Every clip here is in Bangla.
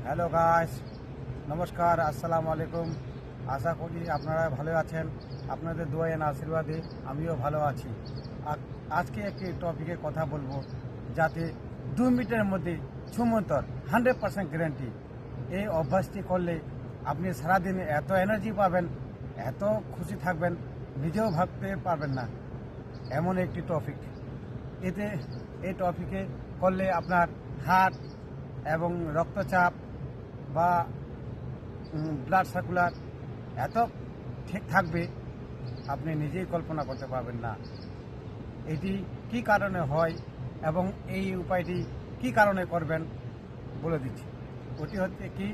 হ্যালো গাইস, নমস্কার, আসসালামু আলাইকুম। আশা করি আপনারা ভালো আছেন। আপনাদের দোয়া এন্ড আশীর্বাদে আমিও ভালো আছি। আজকে একটি টপিকে কথা বলবো, যাতে 2 মিনিটের মধ্যে ছুমন্তর 100% গ্যারান্টি। এই অভ্যাসটি করলে আপনি সারাদিন এত এনার্জি পাবেন, এত খুশি থাকবেন, নিজেও ভাবতে পারবেন না। এমন একটি টপিক। এই টপিকে করলে আপনার হার্ট এবং রক্তচাপ বা ব্লাড সার্কুলার এত ঠিক থাকবে, আপনি নিজেই কল্পনা করতে পারবেন না। এটি কি কারণে হয় এবং এই উপায়টি কি কারণে করবেন বলে দিচ্ছি। ওটি হচ্ছে কি,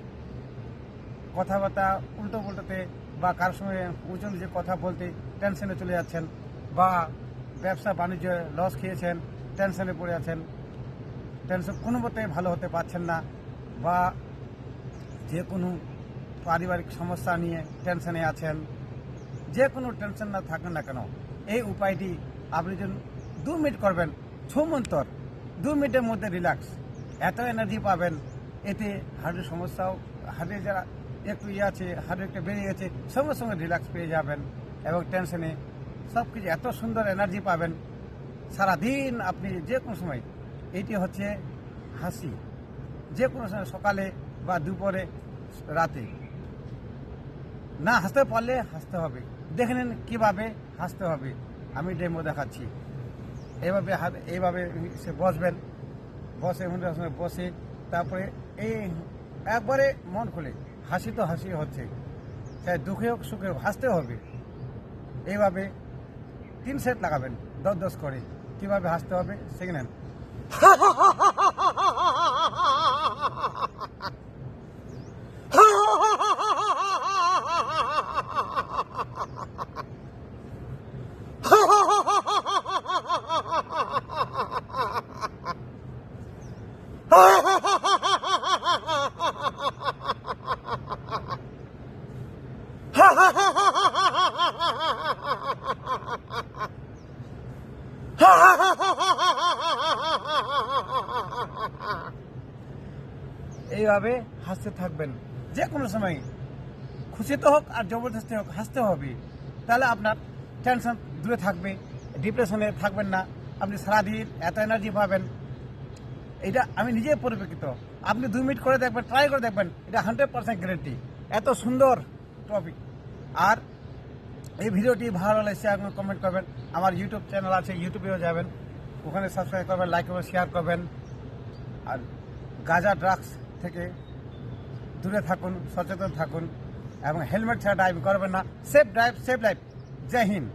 কথাবার্তা উল্টো পুল্টোতে বা কারোর সঙ্গে উঁচু নিচে কথা বলতে টেনশনে চলে যাচ্ছেন, বা ব্যবসা বাণিজ্যে লস খেয়েছেন, টেনশনে পড়ে আছেন, টেনশন কোনো মতে ভালো হতে পারছেন না, বা যে কোনো পারিবারিক সমস্যা নিয়ে টেনশনে আছেন, যে কোনো টেনশন না থাকেন না কেন, এই উপায়টি আপনি যখন 2 মিনিট করবেন, ছুমন্তর 2 মিনিটের মধ্যে রিল্যাক্স, এত এনার্জি পাবেন। এতে হার্টের সমস্যাও, হার্টে যারা একটু আছে, হার্ট একটা বেড়ে গেছে, সঙ্গে সঙ্গে রিল্যাক্স পেয়ে যাবেন এবং টেনশনে সব কিছু এত সুন্দর এনার্জি পাবেন সারাদিন আপনি যে কোনো সময়। এইটি হচ্ছে হাসি, যে কোনো সময়, সকালে বা দুপুরে, রাতে। না হাসতে পারলে হাসতে হবে, দেখে নিন কীভাবে হাসতে হবে। আমি ডেমো দেখাচ্ছি। এইভাবে সে বসবেন, বসে তারপরে এই একবারে মন খুলে হাসি, তো হাসি হচ্ছে, চাই দুঃখে হোক সুখে হোক হাসতে হবে। এইভাবে 3 সেট লাগাবেন 10-10 করে। কীভাবে হাসতে হবে শিখে নেন। এইভাবে হাসতে থাকবেন যে কোনো সময়, খুশিতে হোক আর জবরদস্তি হোক হাসতে হবে। তাহলে আপনার টেনশন দূরে থাকবে, ডিপ্রেশনে থাকবেন না, আপনি সারাদিন এত এনার্জি পাবেন। এটা আমি নিজে পরিপ্রেক্ষিত। আপনি 2 মিনিট করে দেখবেন, ট্রাই করে দেখবেন, এটা 100% গ্যারেন্টি। এত সুন্দর টপিক। আর এই ভিডিওটি ভালো লাগলে শেয়ার করবেন, কমেন্ট করবেন। আমার ইউটিউব চ্যানেল আছে, ইউটিউবেও যাবেন, ওখানে সাবস্ক্রাইব করবেন, লাইক করবেন, শেয়ার করবেন। আর গাঁজা ড্রাগস থেকে দূরে থাকুন, সচেতন থাকুন এবং হেলমেট ছাড়া ড্রাইভ করবেন না। Safe drive, safe life. জয় হিন্দ।